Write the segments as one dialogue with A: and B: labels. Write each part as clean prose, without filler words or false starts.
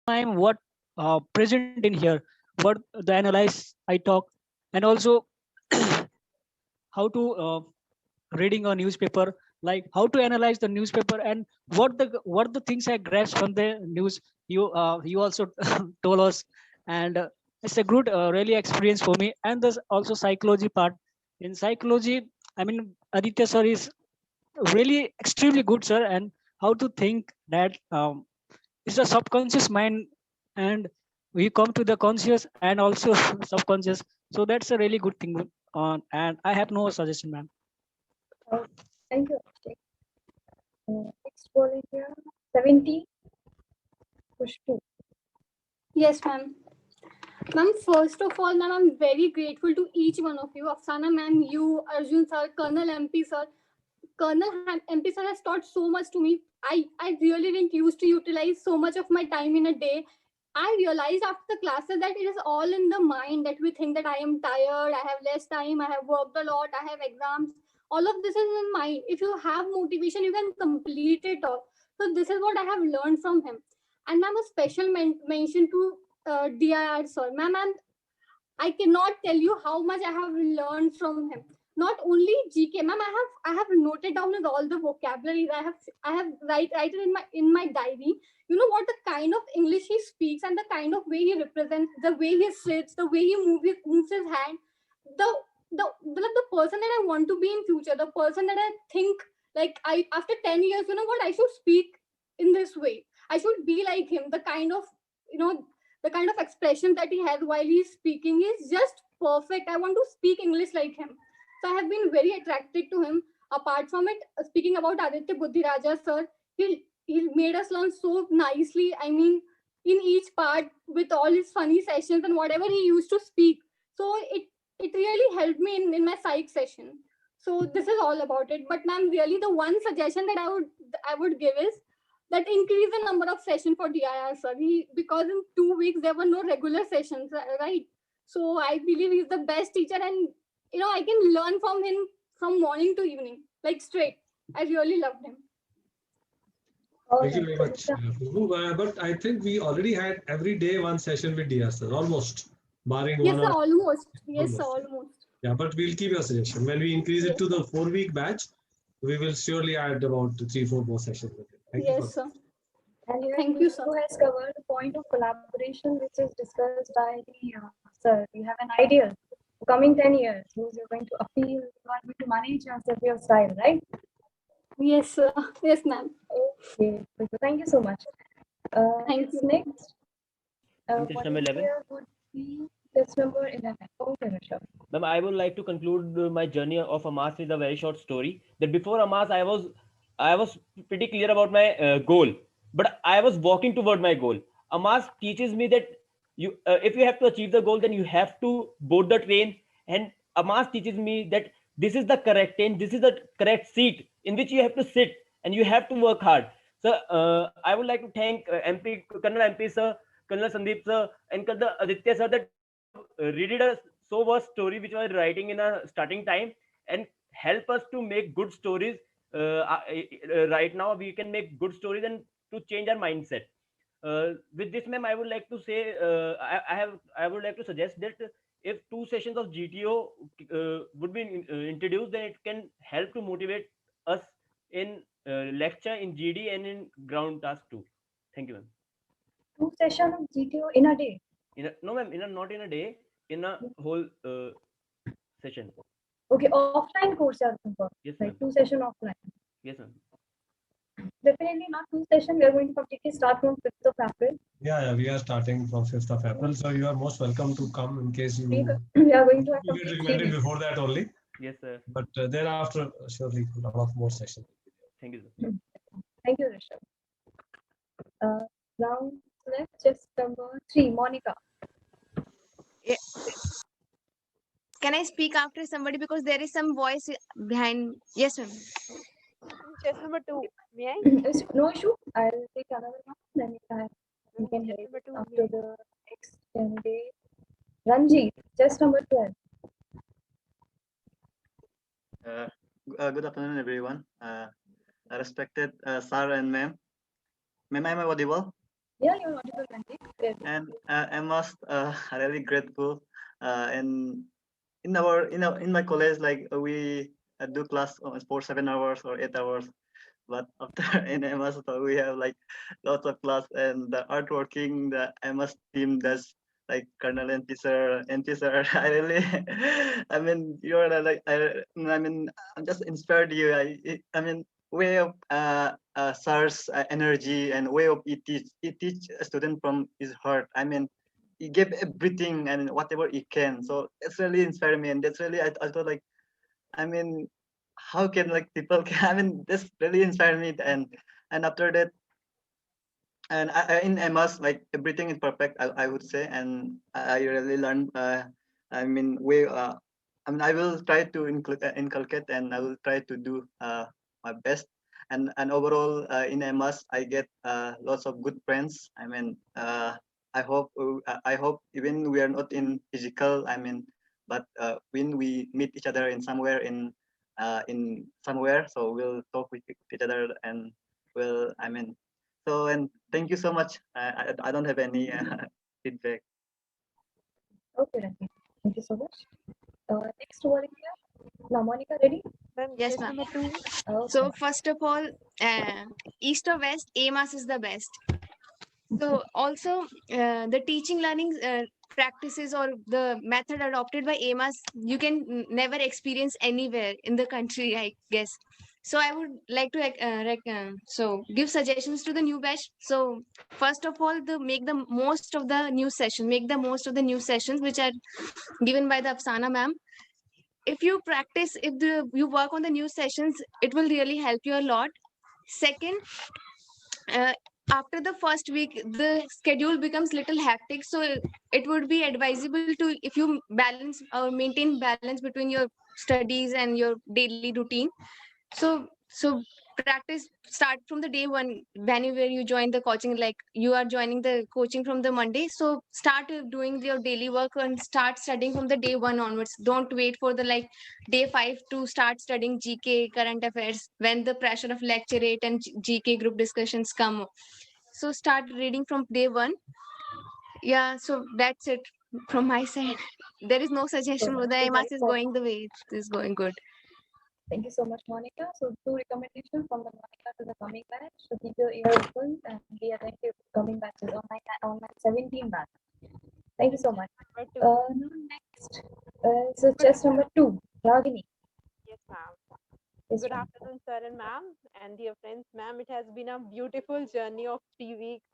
A: I'm what present in here, what the analyze I talk, and also how to reading a newspaper, like how to analyze the newspaper and what the things I grasp from the news. You also told us, and it's a good really experience for me. And there's also psychology part. In psychology, I mean, Aditya sir is really extremely good, sir. And how to think that it's a subconscious mind, and we come to the conscious and also subconscious. So that's a really good thing on, and I have no suggestion, ma'am.
B: Uh, Thank you, Abhishek. Next volunteer, 70, push 2.
C: Yes, ma'am. Ma'am, first of all, ma'am, I'm very grateful to each one of you. Afsana ma'am, you, Arjun sir, Colonel MP sir. MP sir has taught so much to me. I really didn't used to utilize so much of my time in a day. I realized after the classes that it is all in the mind, that we think that I am tired, I have less time, I have worked a lot, I have exams. All of this is in mind. If you have motivation, you can complete it all. So this is what I have learned from him. And ma'am, a special mention to DIR sir. Ma'am, I cannot tell you how much I have learned from him. Not only GK, ma'am. I have noted down with all the vocabularies. I have write it in my diary. You know what, the kind of English he speaks and the kind of way he represents, the way he sits, the way he moves his hand, the the person that I want to be in future, the person that I think like I after 10 years. You know what, I should speak in this way. I should be like him. You know the kind of expression that he has while he's speaking is just perfect. I want to speak English like him. So I have been very attracted to him. Apart from it, speaking about Aditya Buddhiraja sir, he made us learn so nicely. I mean, in each part with all his funny sessions and whatever he used to speak. So it really helped me in my psych session. So this is all about it. But ma'am, really the one suggestion that I would give is that increase the number of sessions for DIR, sir. Because in 2 weeks there were no regular sessions, right? So I believe he's the best teacher, and I can learn from him from morning to evening, like straight. I really loved him.
D: Thank you very much, Prabhu. But I think we already had every day one session with DS, sir, almost, barring
C: Yes,
D: one
C: sir,
D: or
C: almost. Yes, sir,
D: almost.
C: almost.
D: Yeah, but we'll keep your suggestion. When we increase it to the 4 week batch, we will surely add about 3, 4 more sessions with it. Thank you for
C: Yes, sir.
B: And here
C: Thank you, sir.
B: who has covered the point of collaboration, which is discussed by the sir. You have an ideal for coming 10 years, who you're going to appeal, you are going to manage yourself, your style, right?
C: Yes, sir. Yes, ma'am.
B: Okay, thank you so much.
C: Thank you.
B: Next,
E: Test number 11.
B: volunteer would be test number 11. Okay, Rishabh.
E: Ma'am, I would like to conclude my journey of Amas with a very short story. That before Amas, I was pretty clear about my goal, but I was walking toward my goal. Amas teaches me that if you have to achieve the goal, then you have to board the train. And Amas teaches me that this is the correct train, this is the correct seat in which you have to sit, and you have to work hard. So I would like to thank MP Colonel MP sir, Colonel Sandeep sir, and Colonel Aditya sir that read a so vast story which was writing in a starting time and help us to make good stories. Right now we can make good stories and to change our mindset. With this, ma'am, I would like to say I would like to suggest that if 2 sessions of GTO would be introduced, then it can help to motivate us in lecture, in GD, and in ground task too. Thank you, ma'am.
B: 2 sessions of GTO in a day.
E: No, ma'am, not in a day, in a whole session.
B: Okay, offline course you are looking for.
E: Yes,
B: Like
E: ma'am.
B: 2 sessions offline.
E: Yes, ma'am.
B: Definitely not 2 sessions. We are going to completely start from 5th of April.
D: Yeah, we are starting from 5th of April. So you are most welcome to come in case you
B: We are going to have
D: you get
B: complete
D: recommended
B: series.
D: before that only.
E: Yes, sir.
D: But thereafter, surely a lot of more sessions.
E: Thank you, sir.
B: Thank you, Rishabh. Now let's just number 3, Monica.
F: Yeah. Can I speak after somebody because there is some voice behind? Yes, ma'am.
G: Chess number 2. May I?
B: No issue. I'll take another one. Then you can
G: Chess
B: help
G: number 2.
B: after the next candidate. Ranjit, just number 12.
H: Good afternoon, everyone. Respected sir and ma'am. Ma'am, am I audible?
B: Yeah, you're audible, Ranjit. Good.
H: And I must really grateful. And in my college, like we do class for 7 hours or 8 hours. But after in MS, so we have like lots of class, and the artworking the MS team does, like Colonel and Fisher. I really, I mean, you're like, I mean, I'm just inspired you. I mean, way of SARS energy and way of he teach a student from his heart. I mean, he gave everything and whatever he can. So it's really inspired me, and that's really I thought like, I mean, how can like people can, I mean, this really inspired me. And after that, and in MS, like everything is perfect, I would say. And I really learned, I mean, I mean, I will try to inculcate, and I will try to do my best. And overall, in MS, I get lots of good friends. I mean, I hope even we are not in physical, I mean, but when we meet each other in somewhere in somewhere, so we'll talk with each other, and we'll, I mean, so, and thank you so much. I don't have any feedback.
B: Okay, Ranjit. Thank you so much. Next volunteer. Now, Monica, ready?
G: Ma'am,
F: Yes,
G: chess
F: ma'am.
G: number 2.
B: Okay.
F: So first of all, east or west, AMAS is the best. So also the teaching learning practices or the method adopted by AMAS, you can never experience anywhere in the country, I guess. So I would like to so give suggestions to the new batch. So first of all, make the most of the new session, make the most of the new sessions which are given by the Afsana ma'am. If you practice, you work on the new sessions, it will really help you a lot. Second, uh, after the first week the schedule becomes little hectic, so it would be advisable to, if you balance or maintain balance between your studies and your daily routine. So practice start from the day one. Whenever you join the coaching, like you are joining the coaching from the Monday, so start doing your daily work and start studying from the day one onwards. Don't wait for the like day 5 to start studying GK current affairs when the pressure of lecture 8 and GK group discussions come. So start reading from day one. Yeah, so that's it from my side. There is no suggestion,
B: So,
F: but the
B: thank you
F: AMAS
B: very
F: is
B: much.
F: going the way it is going good.
B: Thank you so much, Monica. So, two recommendations from the Monica to the coming batch. So, keep your ear open and be attentive to coming batches online 17 batch. Thank you so much.
G: Number 2.
B: Now next is chess number 2, Ragini.
G: Yes, ma'am.
B: Yes,
G: Good
B: ma'am.
G: afternoon, sir and ma'am, and dear friends. Ma'am, it has been a beautiful journey of 3 weeks.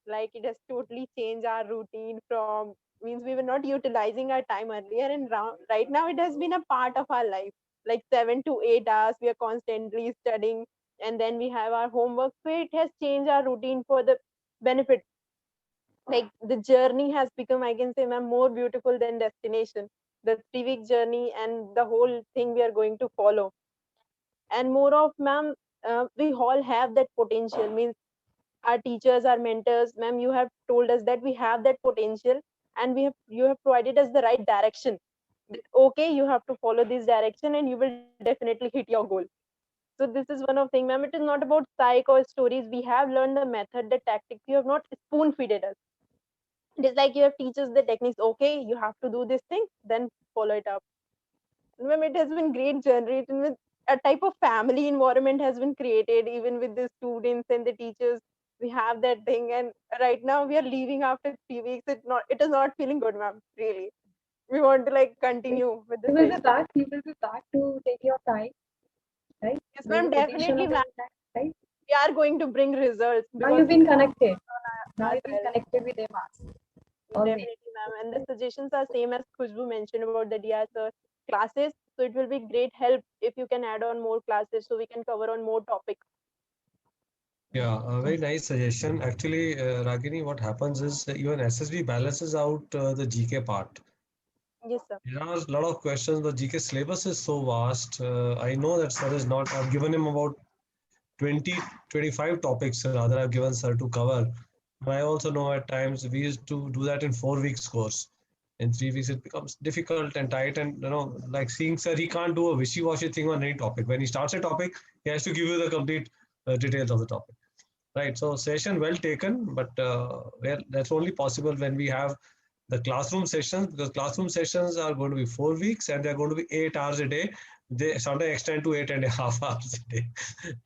G: Like it has totally changed our routine from, means we were not utilizing our time earlier, and right now it has been a part of our life. Like 7 to 8 hours, we are constantly studying, and then we have our homework. So it has changed our routine for the benefit. Like the journey has become, I can say, ma'am, more beautiful than destination. The 3 week journey and the whole thing we are going to follow. And more of, ma'am, we all have that potential. Means our teachers, our mentors, ma'am, you have told us that we have that potential, and you have provided us the right direction. Okay, you have to follow this direction and you will definitely hit your goal. So this is one of thing, ma'am. It is not about psych or stories. We have learned the method, the tactics. You have not spoon feeded us. It is like you have teach us the techniques. Okay, you have to do this thing, then follow it up. Ma'am, it has been great generating with a type of family environment has been created even with the students and the teachers. We have that thing, and right now we are leaving after 3 weeks. It is not feeling good, ma'am. Really, we want to like continue with the
B: You will be
G: session.
B: back. You will be back to take your time, right?
G: Yes,
B: There's
G: ma'am,
B: a petition
G: definitely,
B: of
G: ma'am.
B: that, right?
G: We are going to bring results
B: Now
G: because
B: you've been connected. Now
G: ourselves.
B: you've been connected with AMAS. Always.
G: Definitely, ma'am. And the suggestions are same as Khushbu mentioned about the DR sir classes. So it will be great help if you can add on more classes so we can cover on more topics.
D: Yeah, a very nice suggestion. Actually, Ragini, what happens is that even SSB balances out the GK part.
G: Yes, sir.
D: There are a lot of questions. The GK syllabus is so vast. I know that sir is not, I've given him about 20, 25 topics rather I've given sir to cover. But I also know at times we used to do that in 4 weeks course. In 3 weeks, it becomes difficult and tight. And, like seeing sir, he can't do a wishy-washy thing on any topic. When he starts a topic, he has to give you the complete details of the topic. Right. So session well taken, but that's only possible when we have the classroom sessions, because classroom sessions are going to be 4 weeks and they're going to be 8 hours a day. They sometimes extend to 8.5 hours a day.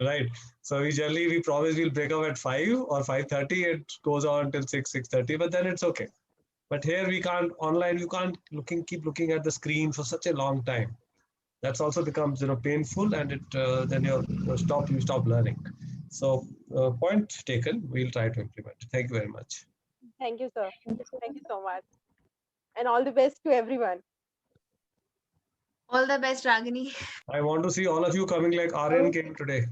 D: Right. So we promise we'll break up at 5 or 5:30. It goes on till 6:30, but then it's okay. But here we can't online. You can't keep looking at the screen for such a long time. That's also becomes painful, and it then you stop learning. So point taken. We'll try to implement. Thank you very much.
G: Thank you, sir. Thank you so much. And all the best to everyone.
F: All the best, Ragini.
D: I want to see all of you coming like Aryan came today.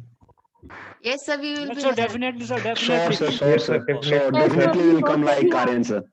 F: Yes, sir, we will
A: Yes,
F: be
A: sir,
F: there.
A: definitely, sir,
I: Sure,
A: definitely.
I: sir, sure, sir. Sure, definitely will come like Karen, sir.